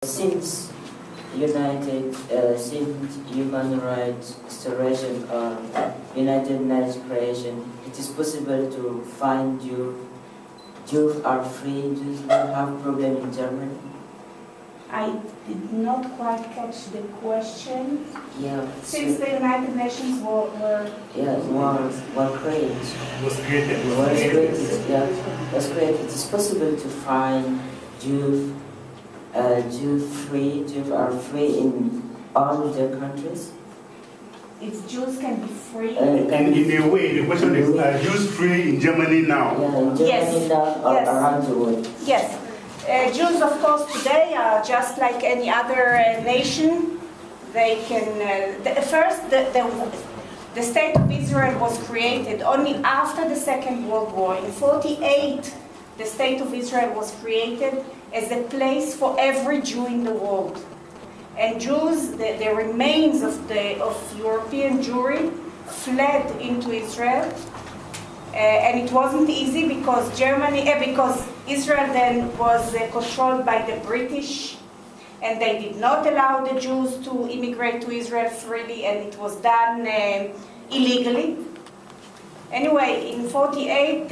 Since Human Rights Restoration or United Nations creation, it is possible to find Jews are free, Jews don't have problem in Germany. I did not quite catch the question. Yeah. Since the United Nations were created. Was created. Was created. It is possible to find Jews are free in all the countries. If Jews can be free. In a way, the question is: are Jews free in Germany now? Yeah, in Germany now, around the world. Yes. Jews, of course, today are just like any other nation. They can. The State of Israel was created only after the Second World War. In 1948, the State of Israel was created as a place for every Jew in the world. And Jews, the remains of European Jewry, fled into Israel. And it wasn't easy because Israel then was controlled by the British, and they did not allow the Jews to immigrate to Israel freely, and it was done illegally. Anyway, in 1948,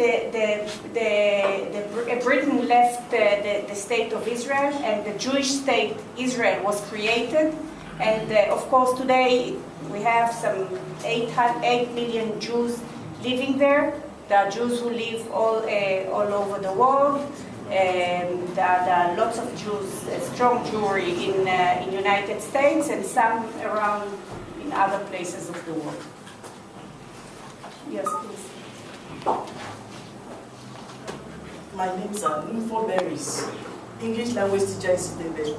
Britain left the state of Israel, and the Jewish state Israel was created. And of course, today we have some 8 million Jews living there. There are Jews who live all over the world. There are lots of Jews, strong Jewry in the United States, and some around in other places of the world. Yes, please. My name is Info Berries. English language teacher is Sitebe.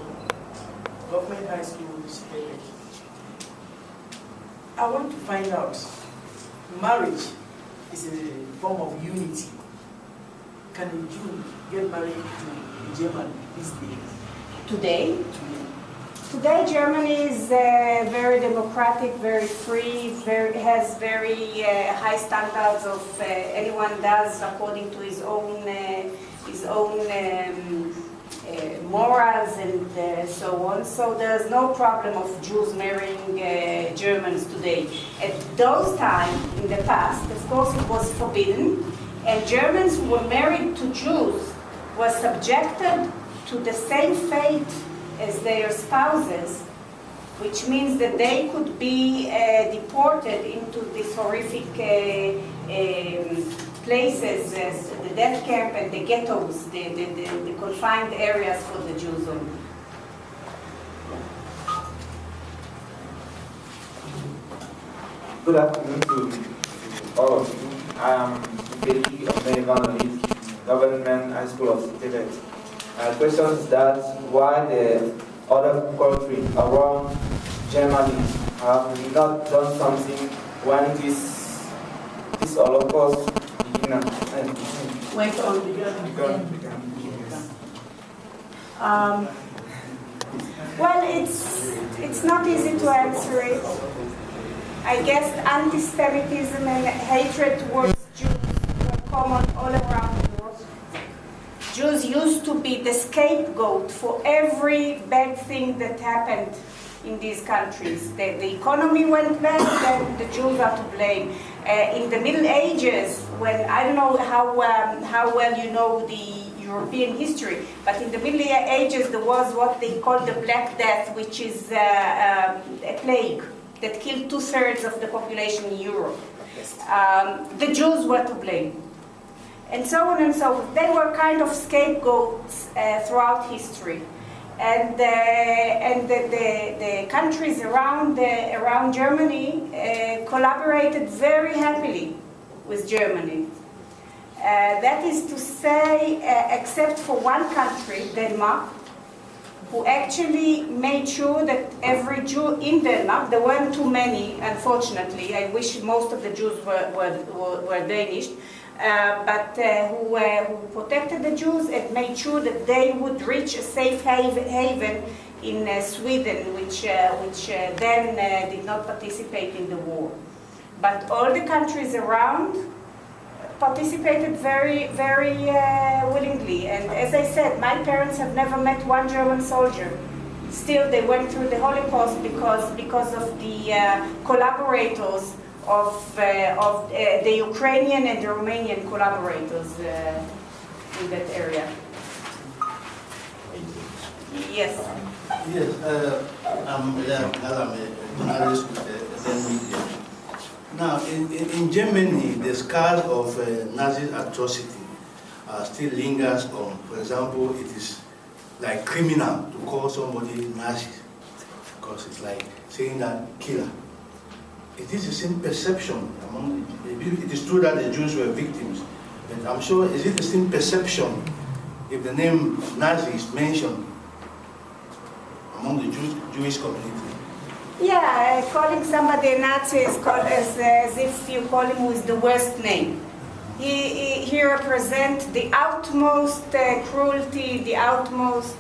Government High School is Sitebe. I want to find out, marriage is a form of unity. Can a Jew get married to a German these days? Today? Today, Germany is very democratic, very free, has very high standards of anyone does according to his own morals and so on. So there's no problem of Jews marrying Germans today. At those times, in the past, of course, it was forbidden, and Germans who were married to Jews were subjected to the same fate as their spouses, which means that they could be deported into these horrific places, as the death camp and the ghettos, the confined areas for the Jews only. Good afternoon to all of you. I am Becky of Merivana Government High School of Tibet. My question is that why the other countries around Germany have not done something when this Holocaust began? Well, it's not easy to answer it. I guess anti-Semitism and hatred towards Jews were common all around the world. Jews used to be the scapegoat for every bad thing that happened in these countries. The economy went bad, then the Jews are to blame. In the Middle Ages, when I don't know how well you know the European history, but in the Middle Ages there was what they call the Black Death, which is a plague that killed 2/3 of the population in Europe. The Jews were to blame. And so on and so forth. They were kind of scapegoats throughout history. And the countries around Germany collaborated very happily with Germany. That is to say, except for one country, Denmark, who actually made sure that every Jew in Denmark, there weren't too many, unfortunately, I wish most of the Jews were Danish, but who protected the Jews and made sure that they would reach a safe haven in Sweden, which then did not participate in the war. But all the countries around participated very, very willingly. And as I said, my parents have never met one German soldier Still, they went through the Holocaust because of the collaborators of the Ukrainian and the Romanian collaborators in that area. Yes. Yes, I'm a journalist with the media. Now, in Germany, the scars of Nazi atrocity still lingers on. For example, it is like criminal to call somebody Nazi, because it's like saying that killer. It is the same perception among it is true that the Jews were victims, but I'm sure, is it the same perception if the name Nazi is mentioned among the Jewish community? Yeah, calling somebody a Nazi is as if you call him with the worst name. He represents the utmost cruelty, the utmost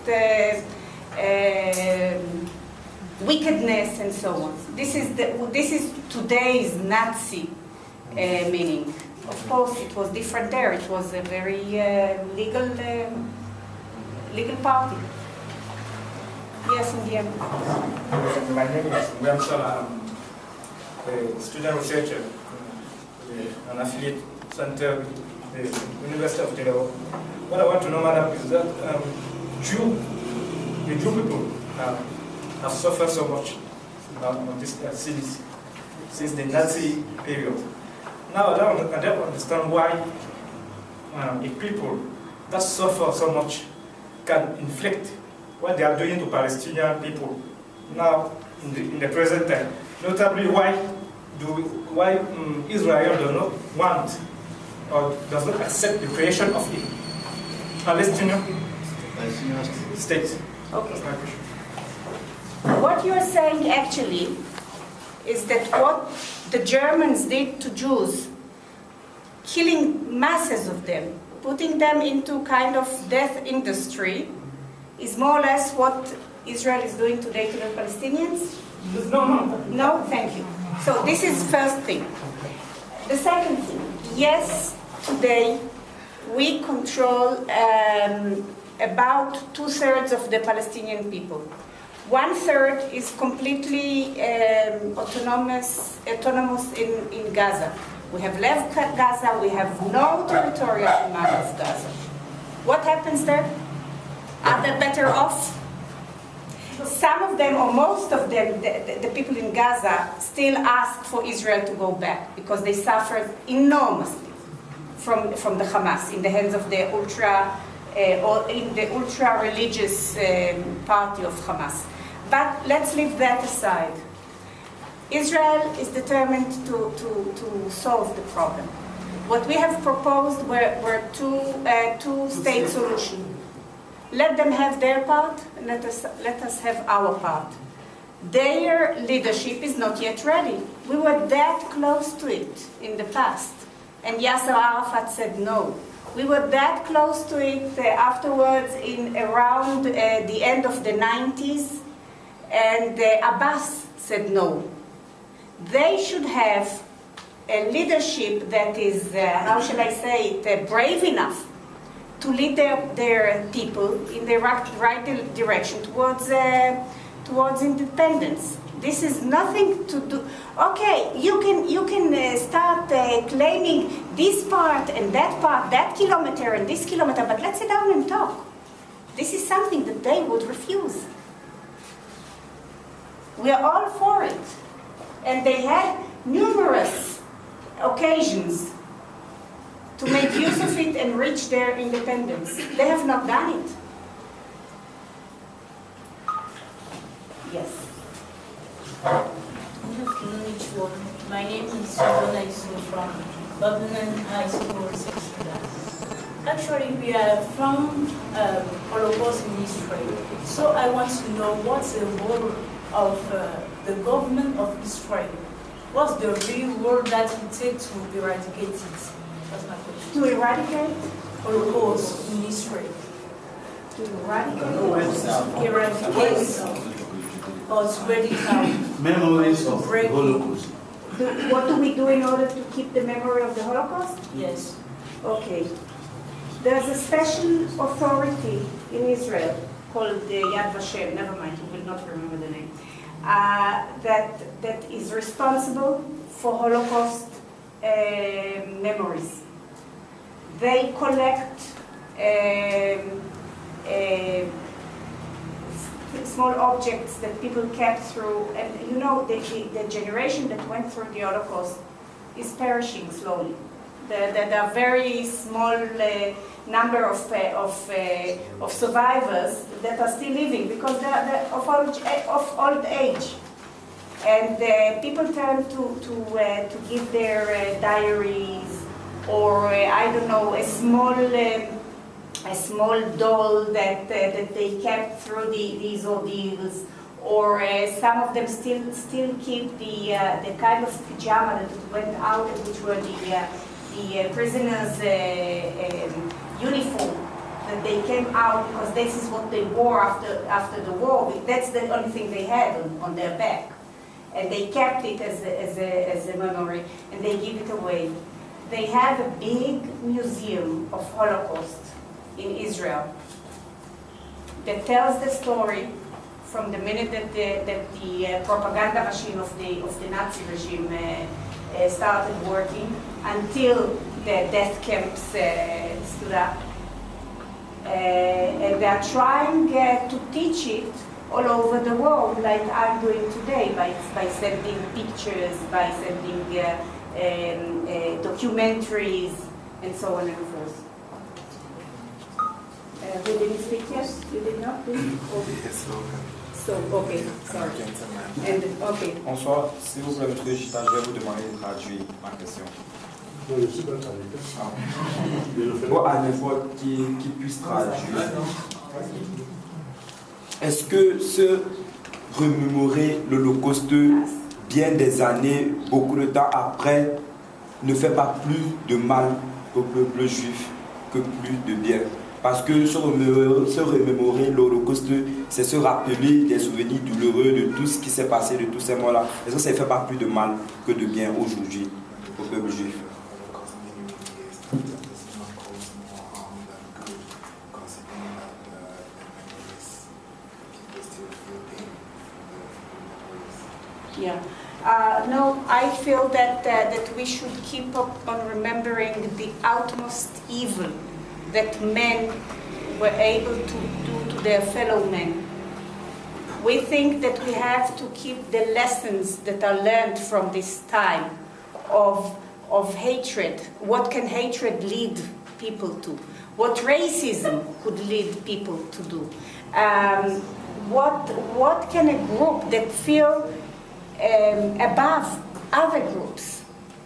wickedness, and so on. This is today's Nazi meaning. Of course, it was different there. It was a very legal party. Yes, in the end. My name is Sala. I'm a student researcher, an affiliate center with the University of Delaware. What I want to know, madam, is that the Jew people have suffered so much on this since the Nazi period. Now I don't understand why a people that suffer so much can inflict what they are doing to Palestinian people now in the present time. Notably, why Israel does not want or does not accept the creation of a Palestinian state. Okay. That's my question. What you're saying actually is that what the Germans did to Jews, killing masses of them, putting them into kind of death industry, is more or less what Israel is doing today to the Palestinians? No. No? Thank you. So this is first thing. The second thing, yes, today we control about 2/3 of the Palestinian people. 1/3 is completely autonomous in Gaza. We have left Gaza, we have no territorial command of Gaza. What happens there? Are they better off? Some of them, or most of them, the people in Gaza, still ask for Israel to go back because they suffered enormously from the Hamas in the hands of the ultra-religious party of Hamas. But let's leave that aside. Israel is determined to solve the problem. What we have proposed were two-state solution. Let them have their part, and let us have our part. Their leadership is not yet ready. We were that close to it in the past, and Yasser Arafat said no. We were that close to it afterwards in around the end of the 90s, and Abbas said no. They should have a leadership that is, how shall I say it, brave enough to lead their people in the right direction towards independence. This is nothing to do. Okay, you can start claiming this part and that kilometer and this kilometer, but let's sit down and talk. This is something that they would refuse. We are all for it, and they had numerous occasions to make use of it and reach their independence. They have not done it. Yes. Good afternoon, each one. My name is Suzana Isu from Babylon High School, 6th class. Actually, we are from Holocaust Ministry. So I want to know what's the role of the government of Israel. What's the real role that it takes to eradicate it? That's my question. To eradicate? Holocaust in Israel. To eradicate? Eradicate or spread it out. Memories of the Holocaust. What do we do in order to keep the memory of the Holocaust? Yes. Okay. There's a special authority in Israel called Yad Vashem, never mind, you will not remember the name, that is responsible for Holocaust memories. They collect small objects that people kept through, and you know, the generation that went through the Holocaust is perishing slowly. There are very small number of survivors that are still living because they're of old age. And people turn to give their diaries, or I don't know, a small doll that they kept through these ordeals, or some of them still keep the kind of pajama that went out, which were the prisoners' uniform that they came out because this is what they wore after the war. That's the only thing they had on their back, and they kept it as a memory, and they give it away. They have a big museum of Holocaust in Israel that tells the story from the minute that the propaganda machine of the Nazi regime started working until the death camps stood up. And they are trying to teach it all over the world, like I'm doing today, by sending pictures, by sending documentaries, and so on and so forth. Who didn't speak yet? You did not? So, okay, sorry. And, okay. Bonsoir, s'il vous plaît, monsieur Gita, je vais vous demander de traduire ma question. Non, je suis pas traducteur. Bon, à n'importe qui puisse traduire. Est-ce que se remémorer l'Holocauste bien des années, beaucoup de temps après, ne fait pas plus de mal au peuple juif que plus de bien? Parce que se remémorer l'Holocauste, c'est se rappeler des souvenirs douloureux de tout ce qui s'est passé, de tous ces morts-là. Est-ce que ça ne fait pas plus de mal que de bien aujourd'hui au peuple juif? Yeah. No, I feel that we should keep up on remembering the utmost evil that men were able to do to their fellow men. We think that we have to keep the lessons that are learned from this time of hatred. What can hatred lead people to? What racism could lead people to do? What can a group that feel above other groups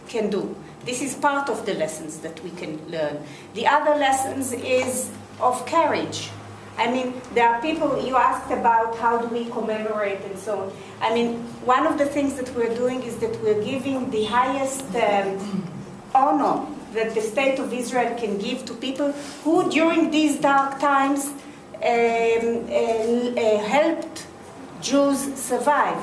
can do? This is part of the lessons that we can learn. The other lessons is of courage. I mean, there are people, you asked about how do we commemorate and so on. I mean, one of the things that we're doing is that we're giving the highest honor that the state of Israel can give to people who, during these dark times, helped Jews survive,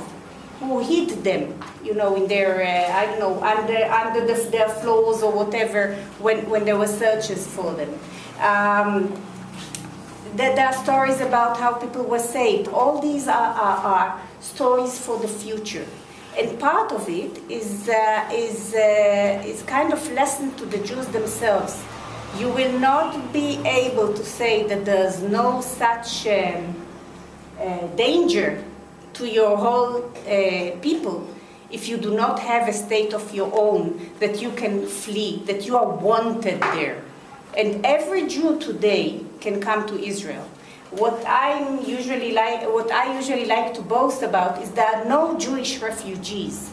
who hid them, you know, in their, I don't know, under their floors or whatever, when there were searches for them. There are stories about how people were saved. All these are stories for the future. And part of it is kind of lesson to the Jews themselves. You will not be able to say that there's no such danger to your whole people if you do not have a state of your own, that you can flee, that you are wanted there. And every Jew today can come to Israel. What I usually like to boast about is there are no Jewish refugees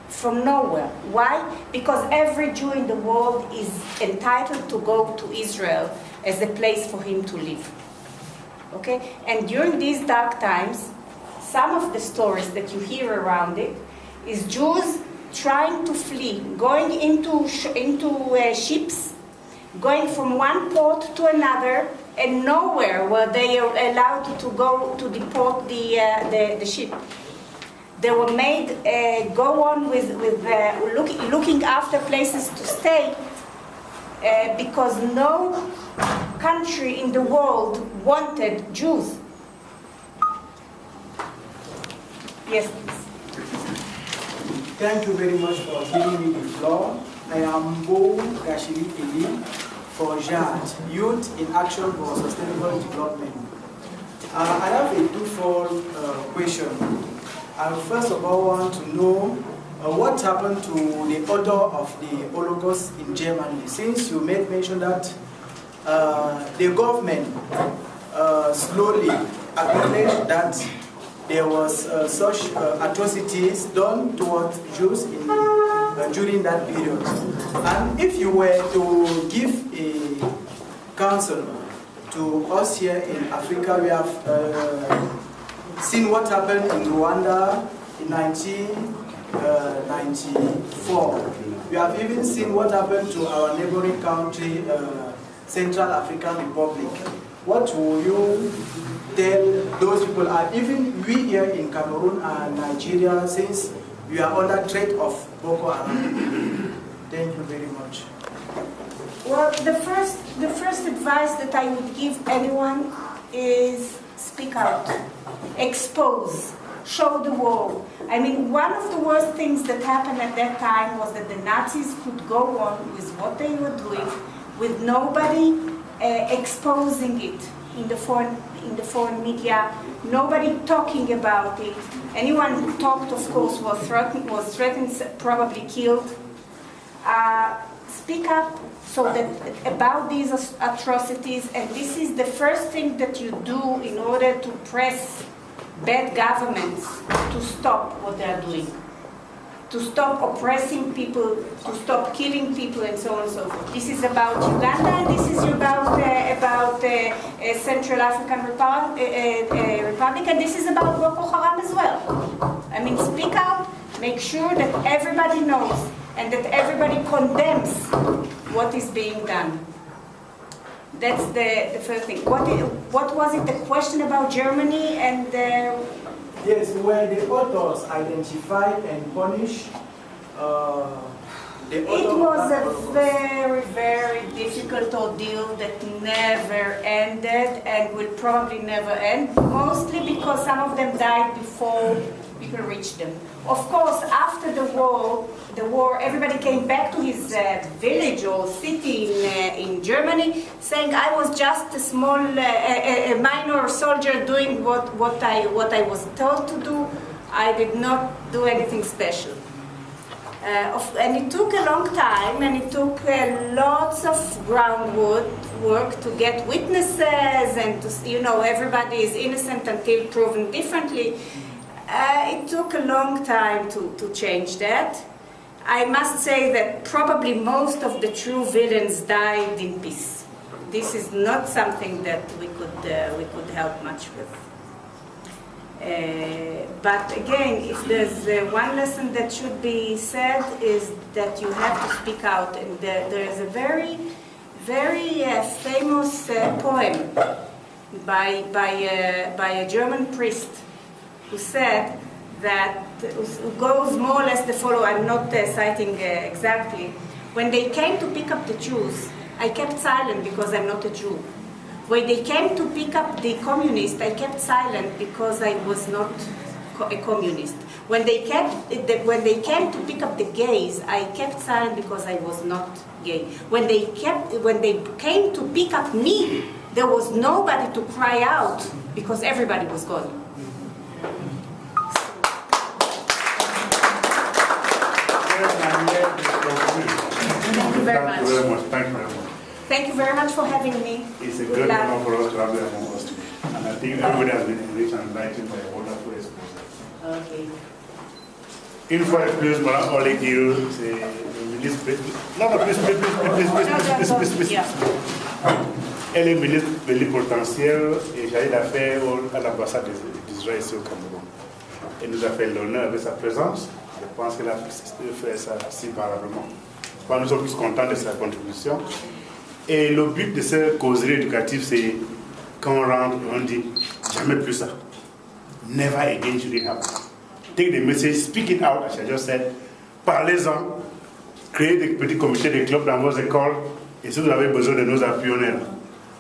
from nowhere. Why? Because every Jew in the world is entitled to go to Israel as a place for him to live. Okay? And during these dark times, some of the stories that you hear around it is Jews trying to flee, going into ships, going from one port to another, and nowhere were they allowed to go to deport the ship. They were made go on with looking after places to stay because no country in the world wanted Jews. Yes, please. Thank you very much for giving me the floor. I am Bo Gashiri Eli for JAD, Youth in Action for Sustainable Development. I have a twofold question. I first of all want to know what happened to the author of the Holocaust in Germany, since you made mention that the government slowly acknowledged that there was such atrocities done towards Jews during that period. And if you were to give a counsel to us here in Africa, we have seen what happened in Rwanda in 1994. We have even seen what happened to our neighboring country, Central African Republic. What will you tell those people, and even we here in Cameroon and Nigeria, since we are under threat of Boko Haram? Thank you very much. Well, the first advice that I would give anyone is speak out, expose, show the world. I mean, one of the worst things that happened at that time was that the Nazis could go on with what they were doing with nobody exposing it in the foreign media, nobody talking about it. Anyone who talked, of course, was threatened, probably killed. Speak up so that about these atrocities, and this is the first thing that you do in order to press bad governments to stop what they are doing, to stop oppressing people, to stop killing people, and so on and so forth. This is about Uganda, and this is about Central African Republic, and this is about Boko Haram as well. I mean, speak out, make sure that everybody knows and that everybody condemns what is being done. That's the first thing. What was it, the question about Germany and Yes, where the authors identified and punished the author. It was a very, very difficult ordeal that never ended and will probably never end, mostly because some of them died before people reached them. Of course, after the war, everybody came back to his village or city in Germany, saying, "I was just a small, a minor soldier doing what I was told to do. I did not do anything special." And it took a long time, and it took lots of groundwork to get witnesses, and to, everybody is innocent until proven differently. It took a long time to change that. I must say that probably most of the true villains died in peace. This is not something that we could help much with. But again, if there's one lesson that should be said, is that you have to speak out. And there is a very, very famous poem by a German priest who said that, who goes more or less the following, I'm not citing exactly. When they came to pick up the Jews, I kept silent because I'm not a Jew. When they came to pick up the communists, I kept silent because I was not a communist. When they came to pick up the gays, I kept silent because I was not gay. When they came to pick up me, there was nobody to cry out because everybody was gone. Thank you very much. Thank you very much. Thank you very much for having me. It's a great honor for us to have you among us today. And I think everybody has been enriched and enlightened by a wonderful exposure. Okay. Une fois de plus, Madame Orli GIL, c'est le ministre. Non, please. Elle est ministre plénipotentiaire et chargée d'affaires à l'ambassade d'Israël ici au Cameroun. Elle nous a fait l'honneur de sa présence. Je pense qu'elle a fait ça si parablement. Nous sommes tous contents de sa contribution. Et le but de cette causerie éducative, c'est quand on rentre, on dit jamais plus ça. Never again should it happen. Take the message, speak it out, as I just said. Parlez-en. Créez des petits comités, des clubs dans vos écoles. Et si vous avez besoin de nos appuyeurs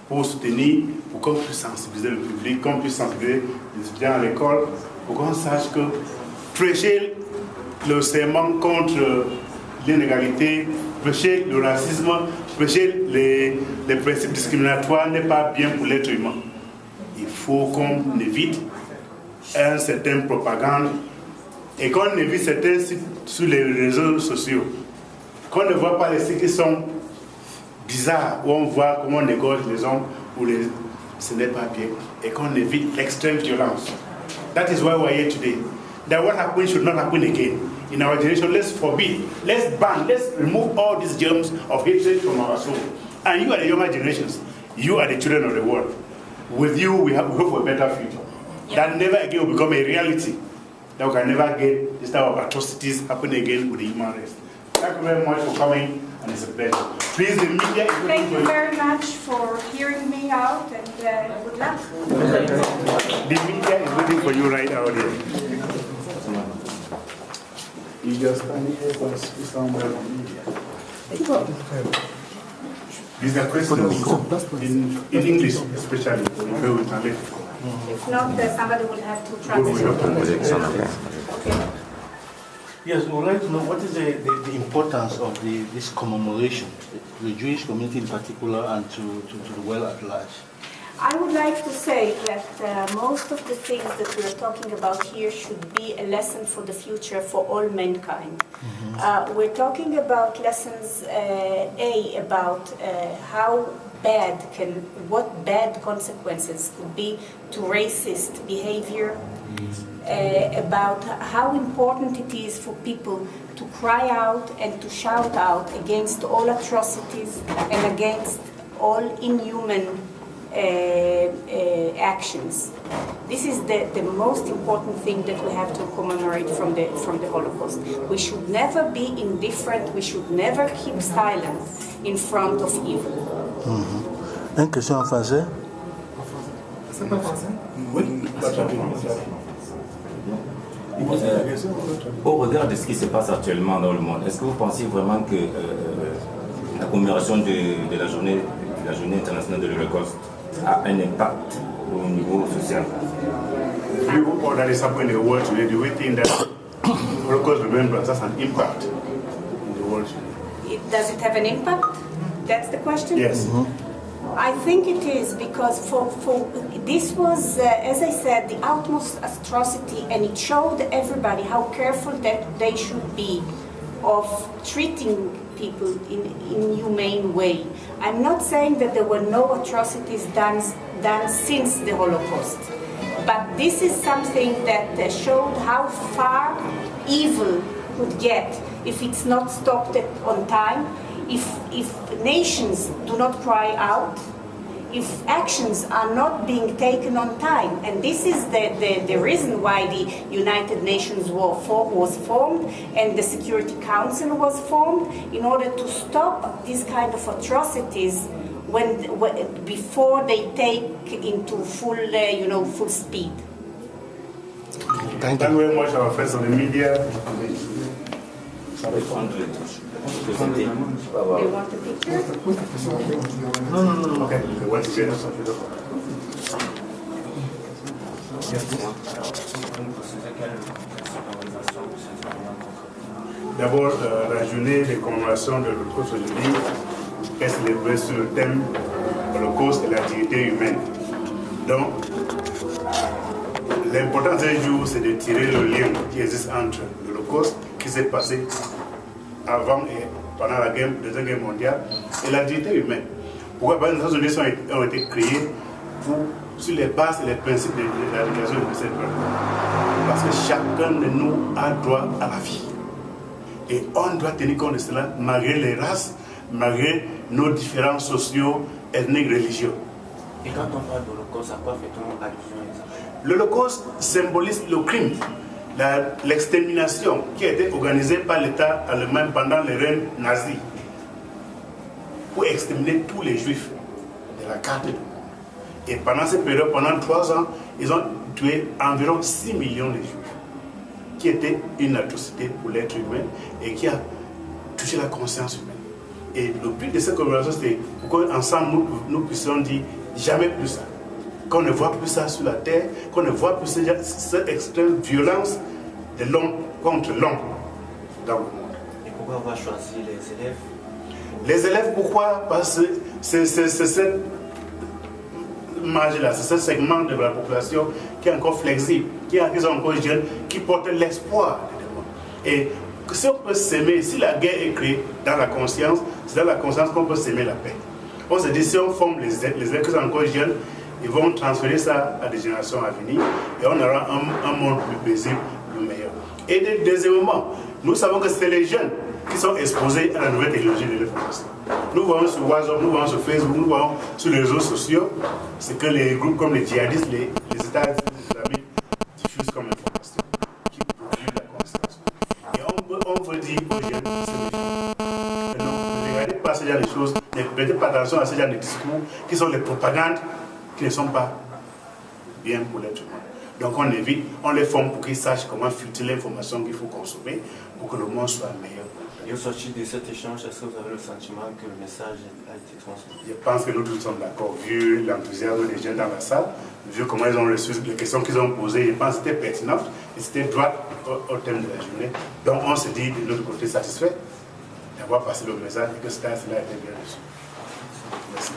pour soutenir, pour qu'on puisse sensibiliser le public, qu'on puisse sensibiliser les étudiants à l'école, pour qu'on sache que prêcher le serment contre l'inégalité, prêcher le racisme, prêcher les principes discriminatoires n'est pas bien pour l'être humain. Il faut qu'on évite une certaine propagande et qu'on évite certains sites sur les réseaux sociaux. Qu'on ne voit pas les sites qui sont bizarres, où on voit comment on égorge les hommes, ce n'est pas bien. Et qu'on évite l'extrême violence. That is why we are here today. That what happened should not happen again. In our generation, let's forbid, let's ban, let's remove all these germs of hatred from our soul. And you are the younger generations. You are the children of the world. With you, we hope for a better future. That never again will become a reality. That we can never get this type of atrocities happening again with the human race. Thank you very much for coming, and it's a pleasure. Please, the media is waiting for you. Thank you very much for hearing me out, and good luck. The media is waiting for you right out here. You just stand here for somewhere on media. These are questions in English, especially. If not, somebody will have to translate. Okay. Yes, we would like to know what is the importance of this commemoration, the Jewish community in particular, and to the world at large. I would like to say that most of the things that we are talking about here should be a lesson for the future for all mankind. Mm-hmm. We're talking about lessons, about what bad consequences could be to racist behavior, about how important it is for people to cry out and to shout out against all atrocities and against all inhuman actions. This is the most important thing that we have to commemorate from the Holocaust. We should never be indifferent. We should never keep silent in front of evil. Mm-hmm. Une question en français? C'est pas français? Oui. Au regard de ce qui se passe actuellement dans le monde, est-ce que vous pensez vraiment que la commémoration de la journée internationale de l'Holocauste a un impact au niveau social? All that is happening in the world today, do we think that Holocaust Remembrance has an impact in the world today? Does it have an impact? That's the question? Yes. Mm-hmm. I think it is, because for this was, as I said, the utmost atrocity, and it showed everybody how careful that they should be of treating people in a humane way. I'm not saying that there were no atrocities done since the Holocaust, but this is something that showed how far evil could get if it's not stopped on time. If nations do not cry out, if actions are not being taken on time, and this is the reason why the United Nations was formed and the Security Council was formed, in order to stop these kind of atrocities before they take into full speed. Thank you very much, our friends of the media. They want a picture? No. Okay. D'abord, la journée de commémoration de l'Holocauste aujourd'hui est célébrée sur le thème Holocauste et la dignité humaine. Donc, l'important de ce jour, c'est de tirer le lien qui existe entre l'Holocauste qui s'est passé avant et pendant la Deuxième Guerre mondiale et la dignité humaine. Pourquoi? Parce que les Nations Unies ont été créées sur les bases et les principes de la Déclaration universelle des droits de l'homme. Parce que chacun de nous a droit à la vie. Et on doit tenir compte de cela malgré les races, malgré nos différences sociaux, ethniques, religieux. Et quand on parle d'Holocauste, à quoi fait-on allusion exactement? L'Holocauste symbolise le crime, l'extermination qui a été organisée par l'État allemand pendant le règne nazi pour exterminer tous les juifs de la carte. Et pendant cette période, pendant 3 ans, ils ont tué environ 6 millions de juifs, qui était une atrocité pour l'être humain et qui a touché la conscience humaine. Et le but de cette commémoration, c'est pour qu'ensemble nous puissions dire jamais plus ça. Qu'on ne voit plus ça sur la terre, qu'on ne voit plus cette extrême violence de long contre long dans le monde. Et pourquoi avoir choisi les élèves? Les élèves, pourquoi? Parce que c'est cette marge-là, c'est ce segment de la population qui est encore flexible, qui est encore jeune, qui porte l'espoir. Et si on peut s'aimer, si la guerre est créée dans la conscience, c'est dans la conscience qu'on peut s'aimer la paix. On se dit, si on forme les élèves qui sont encore jeunes, ils vont transférer ça à des générations à venir et on aura un monde plus paisible, plus meilleur. Et deuxièmement, nous savons que c'est les jeunes qui sont exposés à la nouvelle technologie de l'information. Nous voyons sur WhatsApp, nous voyons sur Facebook, nous voyons sur les réseaux sociaux ce que les groupes comme les djihadistes, les États islamiques diffusent comme information, qui produisent la conversation. Et on veut dire aux jeunes, c'est non, ne regardez pas ce genre de choses, ne prêtez pas attention à ce genre de discours qui sont les propagandes qui ne sont pas bien pour l'être humain. Donc on évite, on les forme pour qu'ils sachent comment filtrer l'information qu'il faut consommer pour que le monde soit meilleur. Et au sortir de cet échange, est-ce que vous avez le sentiment que le message a été transmis? Je pense que nous tous sommes d'accord, vu l'enthousiasme des gens dans la salle, vu comment ils ont reçu les questions qu'ils ont posées, je pense que c'était pertinent et c'était droit au thème de la journée. Donc on se dit de notre côté satisfait d'avoir passé le message et que cela a été bien reçu. Merci.